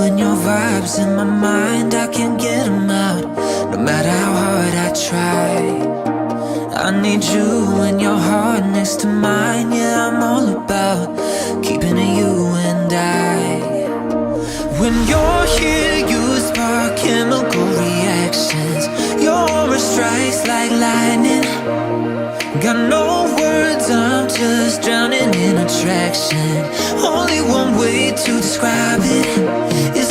and your vibes in my mind, I can't get them out, no matter how hard I try. I need you and your heart next to mine. Yeah, I'm all about keeping it you and I. When you're here, you spark chemical reactions. Your aura strikes like lightning. Got no words, I'm just drowning in attraction. Only one way to describe it is